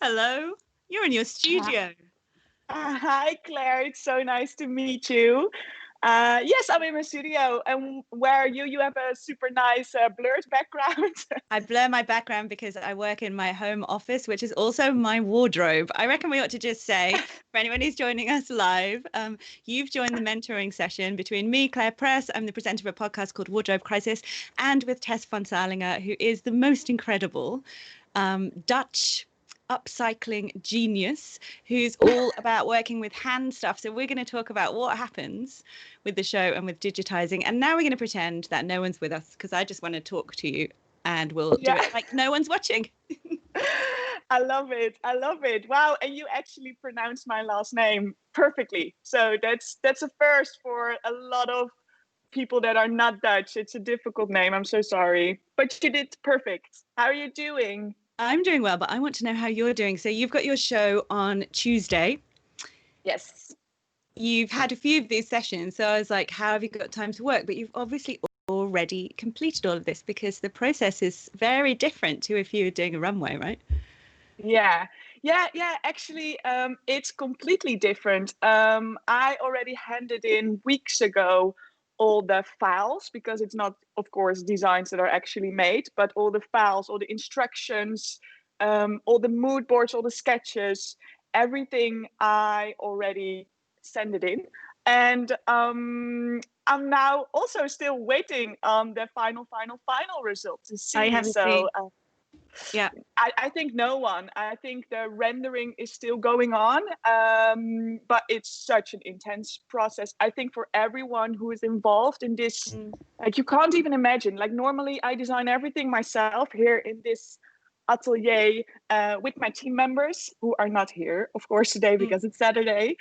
Hello, you're in your studio. Hi, Claire. It's so nice to meet you. Yes, I'm in my studio, and where you have a super nice blurred background. I blur my background because I work in my home office, which is also my wardrobe. I reckon we ought to just say, for anyone who's joining us live, you've joined the mentoring session between me, Clare Press. I'm the presenter of a podcast called Wardrobe Crisis, and with Tess Van Zalinge, who is the most incredible Dutch upcycling genius who's all about working with hand stuff. So we're going to talk about what happens with the show and with digitizing. And now we're going to pretend that no one's with us because I just want to talk to you and we'll do it like no one's watching. I love it. I love it. Wow. And you actually pronounced my last name perfectly. So that's a first for a lot of people that are not Dutch. It's a difficult name. I'm so sorry. But you did perfect. How are you doing? I'm doing well, but I want to know how you're doing. So you've got your show on Tuesday. Yes. You've had a few of these sessions. So I was like, how have you got time to work? But you've obviously already completed all of this because the process is very different to if you were doing a runway, right? Yeah. Actually, it's completely different. I already handed in weeks ago all the files because it's not, of course, designs that are actually made, but all the files, all the instructions, all the mood boards, all the sketches, everything I already sent it in. And I'm now also still waiting on the final result to see. I haven't seen. Yeah. I think no one. I think the rendering is still going on, but it's such an intense process. I think for everyone who is involved in this, like you can't even imagine. Like normally I design everything myself here in this atelier with my team members who are not here, of course, today because it's Saturday.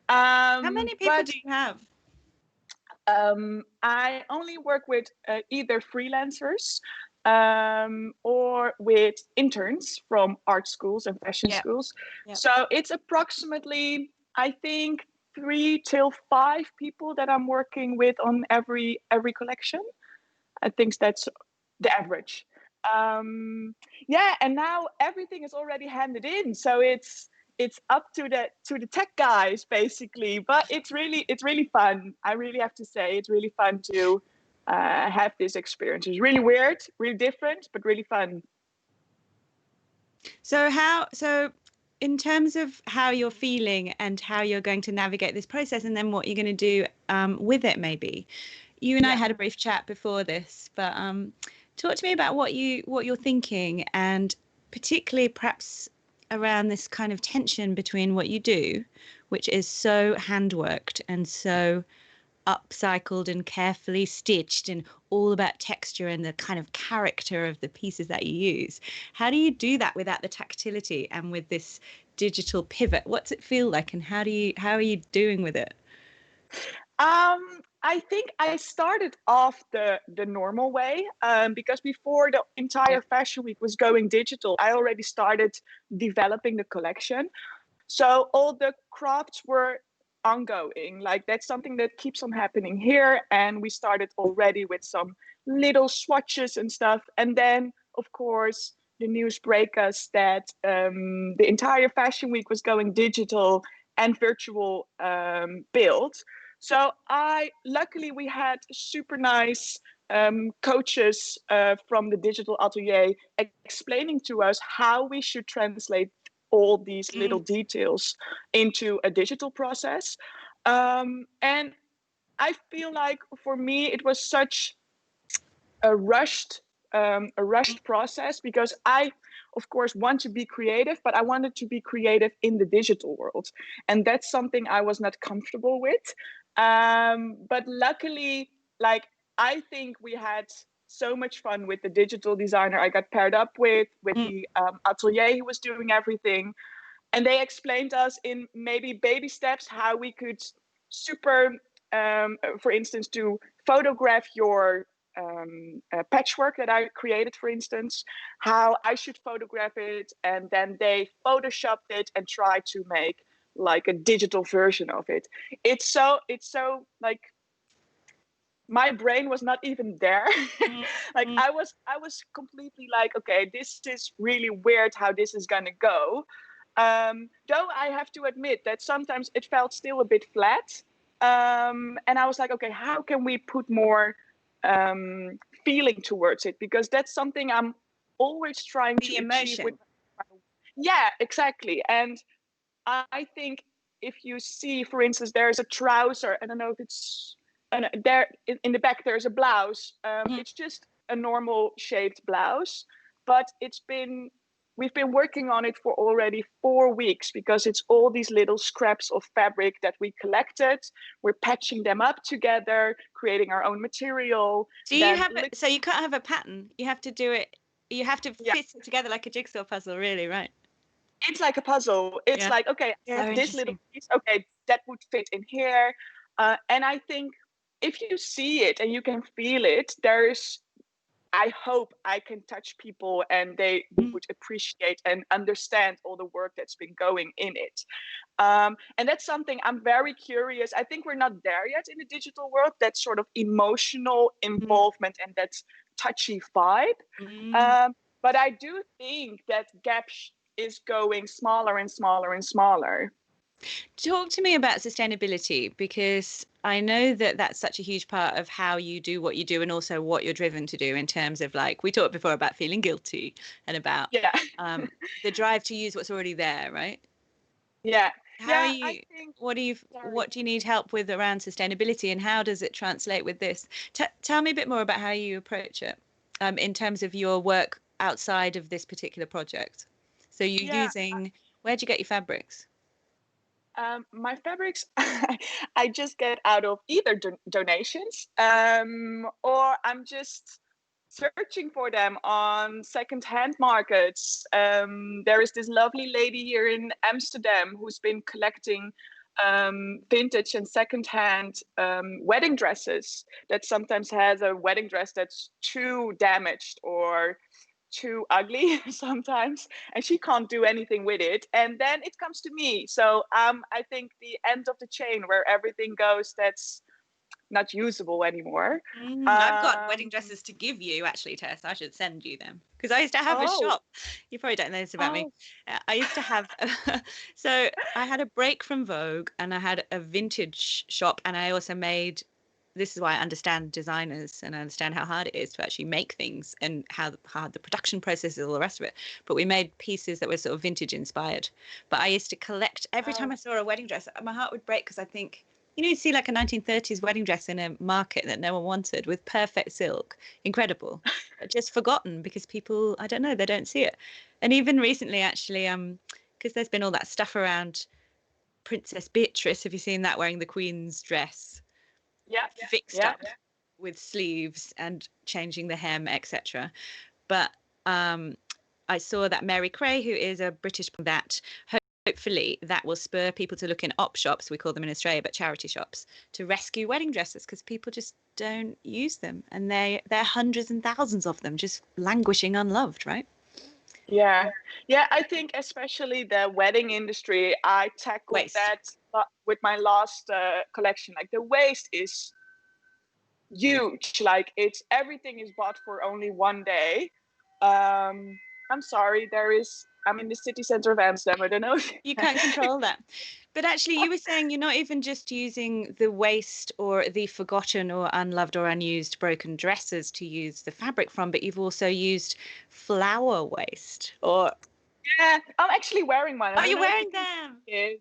How many people do you have? I only work with either freelancers or with interns from art schools and fashion schools. So it's approximately, I think, 3 till 5 people that I'm working with on every collection. I think that's the average. And now everything is already handed in, so it's up to the tech guys basically. But it's really fun. I really have to say it's really fun to have this experience. It's really weird, really different, but really fun. So in terms of how you're feeling and how you're going to navigate this process and then what you're going to do with it, maybe you and I had a brief chat before this, but talk to me about what you're thinking, and particularly perhaps around this kind of tension between what you do, which is so handworked and so upcycled and carefully stitched and all about texture and the kind of character of the pieces that you use. How do you do that without the tactility and with this digital pivot? What's it feel like, and how are you doing with it? I think I started off the normal way because before the entire Fashion Week was going digital, I already started developing the collection. So all the crafts were ongoing. Like that's something that keeps on happening here. And we started already with some little swatches and stuff. And then, of course, the news break us that the entire Fashion Week was going digital and virtual build. So luckily we had super nice coaches from the digital atelier explaining to us how we should translate all these little details into a digital process. And I feel like for me it was such a rushed process because I, of course, want to be creative, but I wanted to be creative in the digital world, and that's something I was not comfortable with. But luckily, like I think we had so much fun with the digital designer I got paired up with the atelier who was doing everything, and they explained us in maybe baby steps how we could for instance, to photograph your patchwork that I created, for instance, how I should photograph it, and then they photoshopped it and tried to make like a digital version of it. It's so like my brain was not even there. Like I was completely like, okay, this is really weird how this is gonna go. Though I have to admit that sometimes it felt still a bit flat. And I was like, okay, how can we put more feeling towards it? Because that's something I'm always trying to The achieve with. emotion. Yeah, exactly. And I think if you see, for instance, there's a trouser. I don't know if it's there in the back. There's a blouse. It's just a normal shaped blouse, but we've been working on it for already 4 weeks because it's all these little scraps of fabric that we collected. We're patching them up together, creating our own material. Do you Then, have it? So you can't have a pattern. You have to do it. You have to yeah, fit it together like a jigsaw puzzle, really, right? it's like a puzzle. It's Yeah. like, okay, I So have this little interesting. piece. Okay, that would fit in here. And I think if you see it and you can feel it, I hope I can touch people and they would appreciate and understand all the work that's been going in it. And that's something I'm very curious. I think we're not there yet in the digital world, that sort of emotional involvement and that touchy vibe. But I do think that gap is going smaller and smaller and smaller. Talk to me about sustainability, because I know that that's such a huge part of how you do what you do and also what you're driven to do in terms of, like, we talked before about feeling guilty and about Yeah. the drive to use what's already there, right? Yeah. How are Yeah, I you, think, sorry. what do you need help with around sustainability and how does it translate with this? Tell me a bit more about how you approach it in terms of your work outside of this particular project. So you're Yeah. using, where'd you get your fabrics? My fabrics, I just get out of either donations, or I'm just searching for them on second-hand markets. There is this lovely lady here in Amsterdam who's been collecting vintage and second-hand wedding dresses that sometimes has a wedding dress that's too damaged or too ugly sometimes, and she can't do anything with it, and then it comes to me. So I think the end of the chain where everything goes that's not usable anymore. I've got wedding um dresses to give you, actually, Tess. I should send you them because I used to have a oh shop. You probably don't know this about me. oh I used to have, so I had a break from Vogue and I had a vintage shop, and I also made, this is why I understand designers and I understand how hard it is to actually make things and how hard the production process is, all the rest of it. But we made pieces that were sort of vintage inspired. But I used to collect every time oh I saw a wedding dress, my heart would break because I think, you see like a 1930s wedding dress in a market that no one wanted with perfect silk, incredible, but just forgotten because people, I don't know, they don't see it. And even recently, actually, because there's been all that stuff around Princess Beatrice, have you seen that, wearing the Queen's dress? yeah, Fixed yeah, up with sleeves and changing the hem, etc. But I saw that Mary Cray, who is a British, that hopefully that will spur people to look in op shops, we call them in Australia, but charity shops, to rescue wedding dresses because people just don't use them, and they're hundreds and thousands of them just languishing unloved, right? yeah, yeah. I think especially the wedding industry, I tackled Waste. that with my last collection. Like the waste is huge. Like it's everything is bought for only one day. I'm sorry, I'm in the city center of Amsterdam. I don't know if you You can. can't control that. But actually, you were saying you're not even just using the waste or the forgotten or unloved or unused broken dresses to use the fabric from, but you've also used flower waste. Or, Yeah, I'm actually wearing one. I oh, don't you're know if you wearing can them. see it.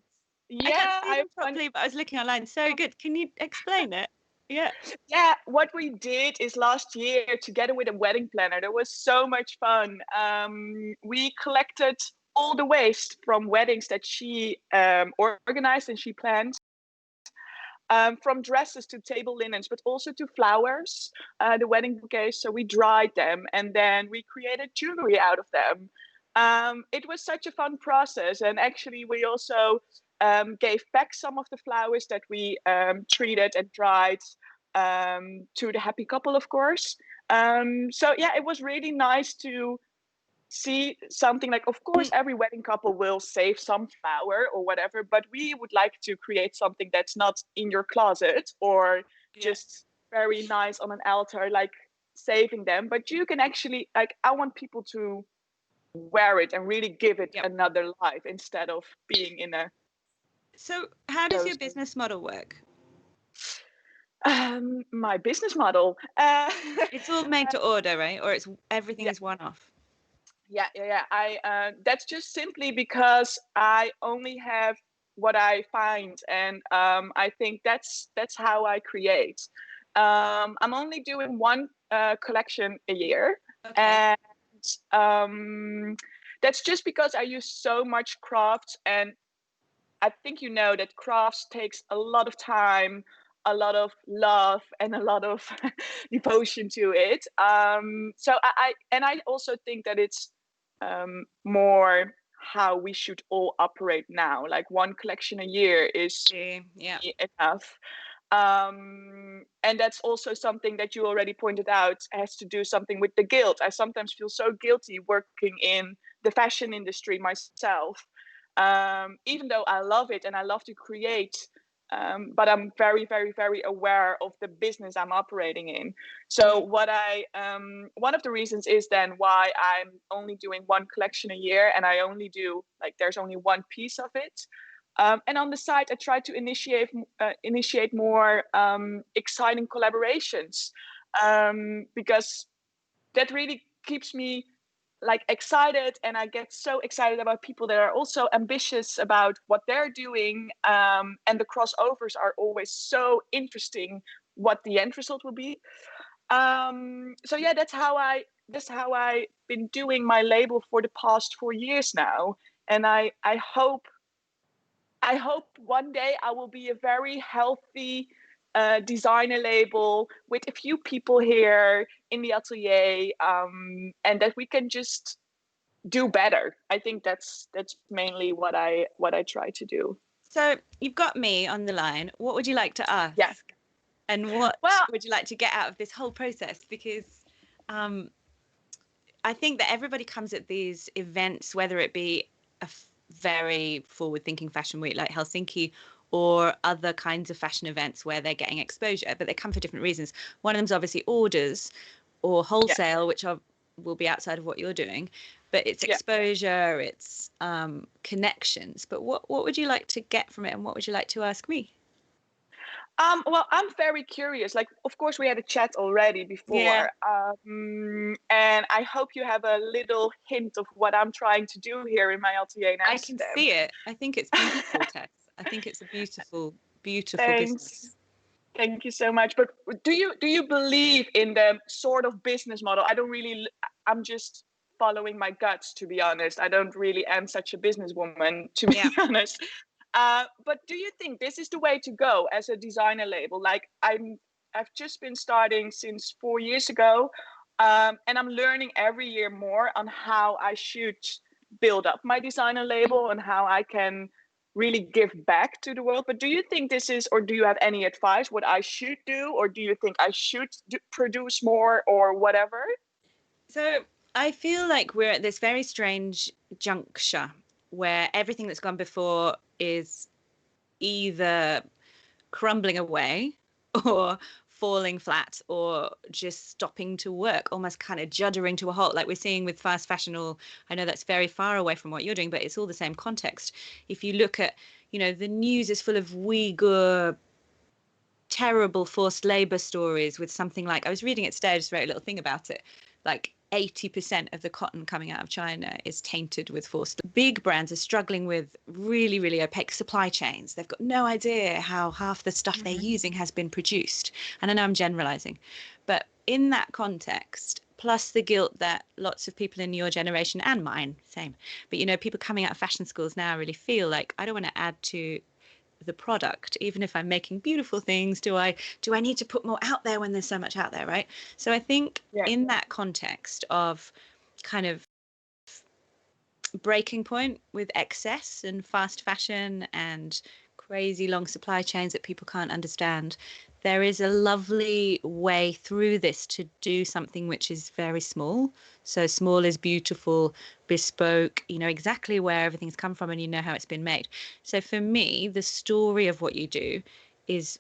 I can't Yeah, see I have them one. properly, but I was looking online. So good. Can you explain it? Yeah. Yeah, what we did is last year together with a wedding planner, there was so much fun. We collected all the waste from weddings that she organized and she planned. From dresses to table linens, but also to flowers, the wedding bouquets. So we dried them and then we created jewelry out of them. It was such a fun process. And actually, we also gave back some of the flowers that we treated and dried to the happy couple, of course. So, yeah, it was really nice to see something like, of course every wedding couple will save some flower or whatever, but we would like to create something that's not in your closet or Yeah. just very nice on an altar, like saving them, but you can actually, like, I want people to wear it and really give it Yep. another life instead of being in a. So how does your business model work? My business model. It's all made to order, right? Or it's everything Yeah, is one off. yeah. I that's just simply because I only have what I find, and I think that's how I create. I'm only doing one collection a year, Okay. and that's just because I use so much crafts, and I think you know that crafts takes a lot of time, a lot of love, and a lot of devotion to it. So I also think that it's more how we should all operate now. Like one collection a year is Yeah. enough. And that's also something that you already pointed out has to do something with the guilt. I sometimes feel so guilty working in the fashion industry myself, even though I love it and I love to create. But I'm very, very, very aware of the business I'm operating in. So one of the reasons is then why I'm only doing one collection a year, and I only do like there's only one piece of it. And on the side, I try to initiate more exciting collaborations, because that really keeps me like excited, and I get so excited about people that are also ambitious about what they're doing, and the crossovers are always so interesting what the end result will be. So yeah, that's how I been doing my label for the past 4 years now, and I hope one day I will be a very healthy designer label with a few people here in the atelier, and that we can just do better. I think that's mainly what I try to do. So you've got me on the line. What would you like to Yeah. ask? And what Well, would you like to get out of this whole process? Because um, I think that everybody comes at these events, whether it be a very forward-thinking fashion week like Helsinki, or other kinds of fashion events where they're getting exposure, but they come for different reasons. One of them's obviously orders or yeah, wholesale, which will be outside of what you're doing, but it's yeah. exposure, it's connections. But what would you like to get from it, and what would you like to ask me? Well, I'm very curious. Like, of course, we had a chat already Yeah, before, and I hope you have a little hint of what I'm trying to do here in my atelier in I can Amsterdam. see it. I think it's beautiful, Tess. I think it's a beautiful, beautiful Thanks. business. Thank you so much. But do you believe in the sort of business model? I don't really. I'm just following my guts, to be honest. I don't really am such a businesswoman, to be Yeah. honest. But do you think this is the way to go as a designer label? Like I've just been starting since 4 years ago, and I'm learning every year more on how I should build up my designer label and how I can really give back to the world. But do you think this is, or do you have any advice what I should do, or do you think I should produce more or whatever? So I feel like we're at this very strange juncture where everything that's gone before is either crumbling away or falling flat or just stopping to work, almost kind of juddering to a halt, like we're seeing with fast fashion. Or I know that's very far away from what you're doing, but it's all the same context. If you look at, the news is full of Uyghur terrible forced labor stories, with something like, I was reading it today, I just wrote a little thing about it, like 80% of the cotton coming out of China is tainted with forced. Big brands are struggling with really, really opaque supply chains. They've got no idea how half the stuff they're using has been produced. And I know I'm generalizing, but in that context, plus the guilt that lots of people in your generation and mine, same, but people coming out of fashion schools now really feel like, I don't want to add to the product. Even if I'm making beautiful things, do I need to put more out there when there's so much out there, right? So I think Yeah. in that context of kind of breaking point with excess and fast fashion and crazy long supply chains that people can't understand, there is a lovely way through this to do something which is very small. So small is beautiful, bespoke, you know exactly where everything's come from and you know how it's been made. So for me, the story of what you do is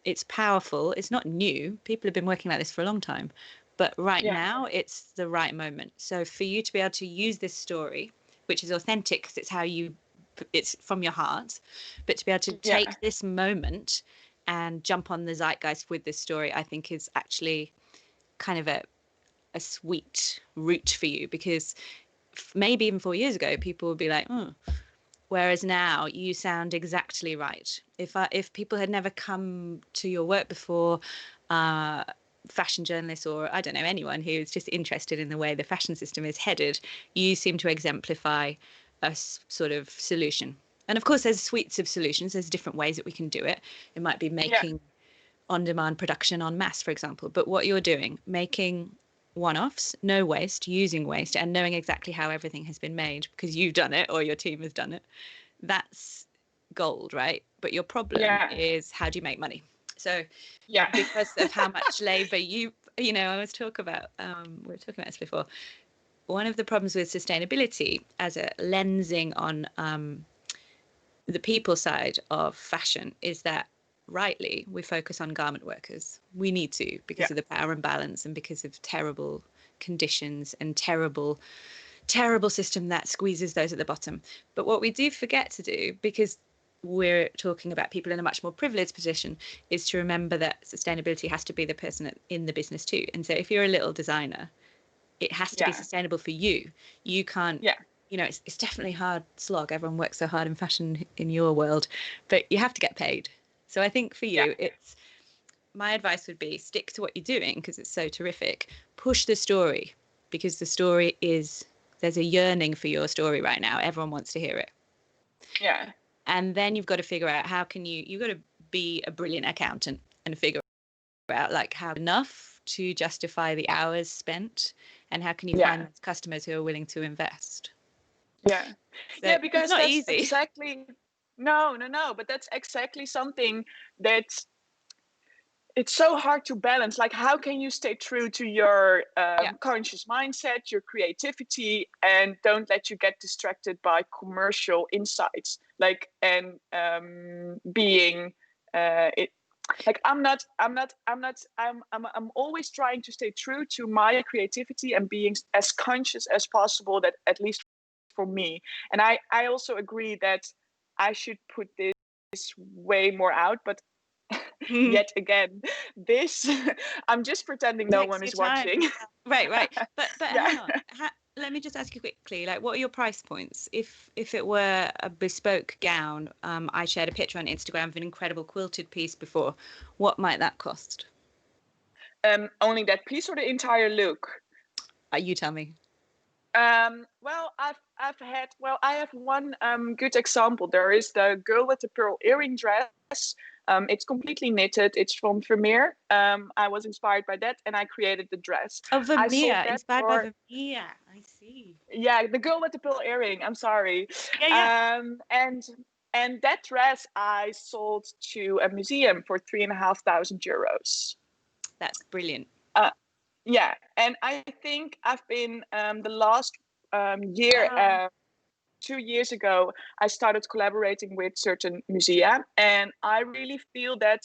it's powerful. It's not new. People have been working like this for a long time, but right now it's the right moment. So for you to be able to use this story, which is authentic because it's from your heart, but to be able to take this moment and jump on the zeitgeist with this story, I think is actually kind of a sweet route for you, because maybe even 4 years ago people would be like, oh, whereas now you sound exactly right. If people had never come to your work before, fashion journalists, or I don't know, anyone who's just interested in the way the fashion system is headed, you seem to exemplify a sort of solution. And of course there's suites of solutions, there's different ways that we can do it. It might be making on-demand production en masse, for example, but what you're doing, making one-offs, no waste, using waste, and knowing exactly how everything has been made because you've done it or your team has done it, that's gold, right? But your problem is, how do you make money? So because of how much labor I was talking about, we were talking about this before, one of the problems with sustainability as a lensing on the people side of fashion is that rightly we focus on garment workers. We need to, because of the power imbalance and because of terrible conditions and terrible system that squeezes those at the bottom. But what we do forget to do, because we're talking about people in a much more privileged position, is to remember that sustainability has to be the person in the business too. And so if you're a little designer, it has to be sustainable for you. You can't it's definitely hard slog. Everyone works so hard in fashion in your world, but you have to get paid. So I think for you, it's, my advice would be, stick to what you're doing because it's so terrific. Push the story, because the story is, there's a yearning for your story right now. Everyone wants to hear it. Yeah. And then you've got to figure out how can you've got to be a brilliant accountant and figure out like how enough to justify the hours spent, and how can you find those customers who are willing to invest. So Because it's not that's easy. exactly but that's exactly something that it's so hard to balance. Like, how can you stay true to your conscious mindset, your creativity, and don't let you get distracted by commercial insights, like, and being it like I'm always trying to stay true to my creativity and being as conscious as possible, that at least for me. And I also agree that I should put this way more out, but yet again, this I'm just pretending no one is watching. Right. But hang on. Let me just ask you quickly, like, what are your price points? If it were a bespoke gown, I shared a picture on Instagram of an incredible quilted piece before. What might that cost? Only that piece or the entire look? You tell me. Well, I have one good example. There is the girl with the pearl earring dress. It's completely knitted. It's from Vermeer. I was inspired by that, and I created the dress. Oh, Vermeer, inspired by Vermeer. I see. Yeah, the girl with the pearl earring. I'm sorry. Yeah. And that dress I sold to a museum for €3,500. That's brilliant. Yeah, and I think I've been the last year. 2 years ago, I started collaborating with certain musea, and I really feel that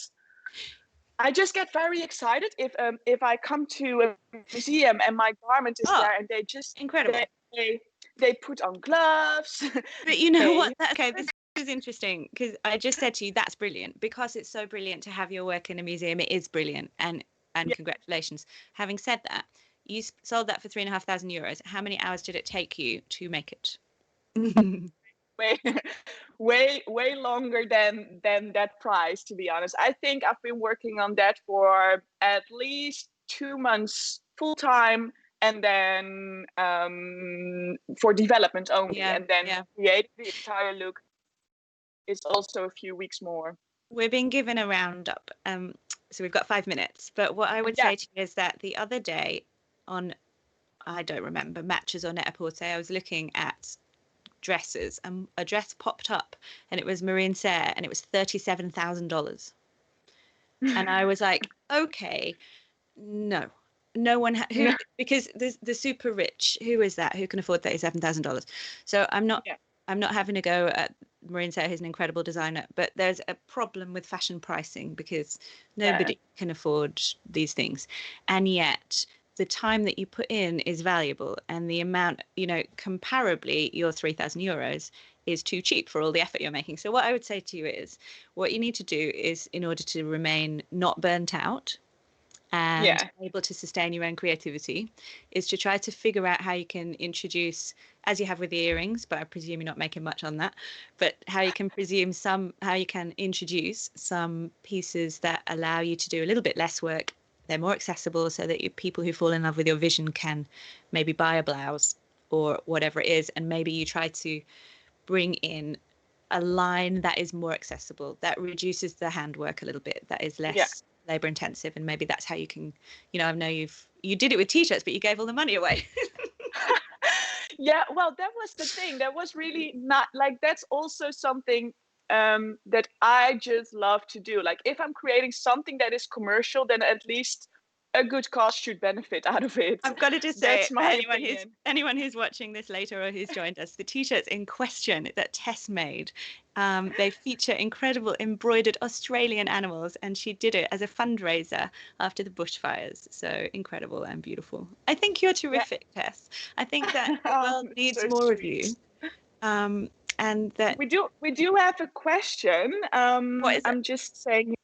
I just get very excited if I come to a museum and my garment is there, and they just incredible. They put on gloves. But you know what? Okay, this is interesting, because I just said to you that's brilliant, because it's so brilliant to have your work in a museum. It is brilliant, and congratulations. Having said that, you sold that for €3,500. How many hours did it take you to make it? way longer than that price, to be honest. I think I've been working on that for at least 2 months full time, and then for development only, and then create the entire look is also a few weeks more. We're being given a roundup, so we've got 5 minutes, but what I would say to you is that the other day on, I don't remember, Matches or Net-a-Porter, I was looking at dresses, and a dress popped up, and it was Marine Serre, and it was $37,000. And I was like, okay, no one because the super rich, who is that, who can afford $37,000? So I'm not having a go at Marine Serre, who's an incredible designer, but there's a problem with fashion pricing because nobody can afford these things, and yet the time that you put in is valuable, and the amount, comparably, your €3,000 is too cheap for all the effort you're making. So what I would say to you is, what you need to do is, in order to remain not burnt out and able to sustain your own creativity, is to try to figure out how you can introduce, as you have with the earrings, but I presume you're not making much on that, but how you can introduce some pieces that allow you to do a little bit less work. They're more accessible, so that people who fall in love with your vision can maybe buy a blouse or whatever it is, and maybe you try to bring in a line that is more accessible, that reduces the handwork a little bit, that is less labor intensive, and maybe that's how you can, I know you did it with t-shirts, but you gave all the money away. Yeah, well, that was the thing. That was really not like, that's also something that I just love to do. Like, if I'm creating something that is commercial, then at least a good cause should benefit out of it. I've got to just That's say, my opinion. anyone who's watching this later or who's joined us, the t-shirts in question that Tess made, they feature incredible embroidered Australian animals, and she did it as a fundraiser after the bushfires. So incredible and beautiful. I think you're terrific, Tess. I think that the world needs So more sweet. of you. And that we do have a question. What is it? I'm just saying,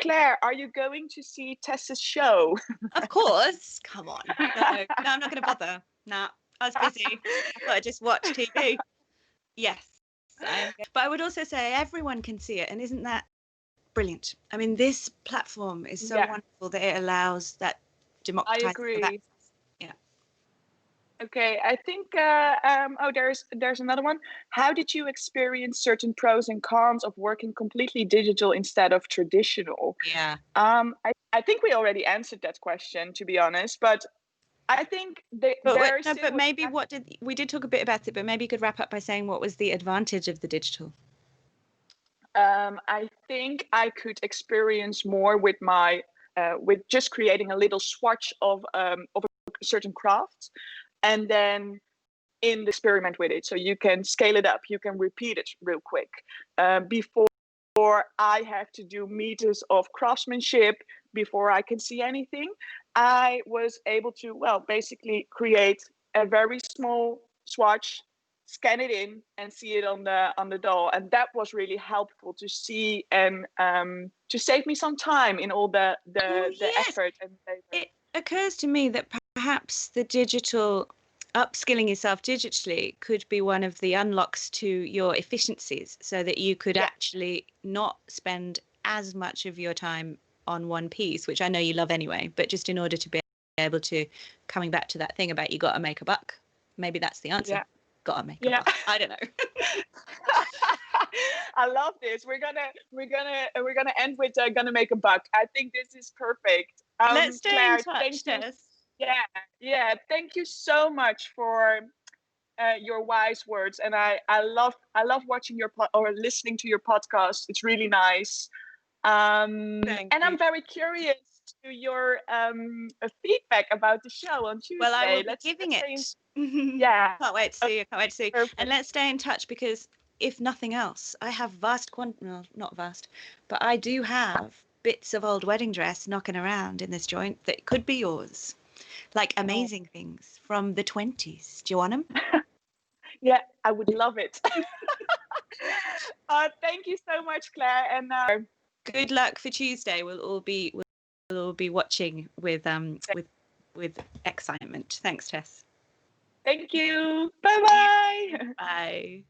Claire, are you going to see Tess's show? Of course. Come on. No, I'm not going to bother. Nah, I was busy. I thought I'd just watch TV. Yes. But I would also say everyone can see it. And isn't that brilliant? I mean, this platform is so wonderful that it allows that democratization. I agree. Of access. Yeah. Okay, I think there's another one. How did you experience certain pros and cons of working completely digital instead of traditional? Yeah. I think we already answered that question, to be honest, but I think but maybe we did talk a bit about it, but maybe you could wrap up by saying what was the advantage of the digital? I think I could experience more with my with just creating a little swatch of a certain craft, and then in the experiment with it, so you can scale it up, you can repeat it real quick. Before I have to do meters of craftsmanship before I can see anything, I was able to, basically create a very small swatch, scan it in, and see it on the doll, and that was really helpful to see, and to save me some time in all the effort and labor. It occurs to me that perhaps the digital, upskilling yourself digitally, could be one of the unlocks to your efficiencies, so that you could actually not spend as much of your time on one piece, which I know you love anyway, but just in order to be able to, coming back to that thing about you got to make a buck, maybe that's the answer. Got to make a buck. I don't know. I love this. We're gonna end with gonna make a buck. I think this is perfect. Let's stay Claire, in touch, Tess. Yeah. Thank you so much for your wise words, and I love watching or listening to your podcast. It's really nice. And I'm very curious to your feedback about the show on Tuesday. Well, I will be giving it. Can't wait to see you. Perfect. And let's stay in touch, because if nothing else, I have not vast, but I do have bits of old wedding dress knocking around in this joint that could be yours, like amazing things from the 20s. Do you want them? Yeah, I would love it. Thank you so much, Claire, and good luck for Tuesday. We'll all be watching with excitement. Thanks, Tess. Thank you. Bye-bye. Bye.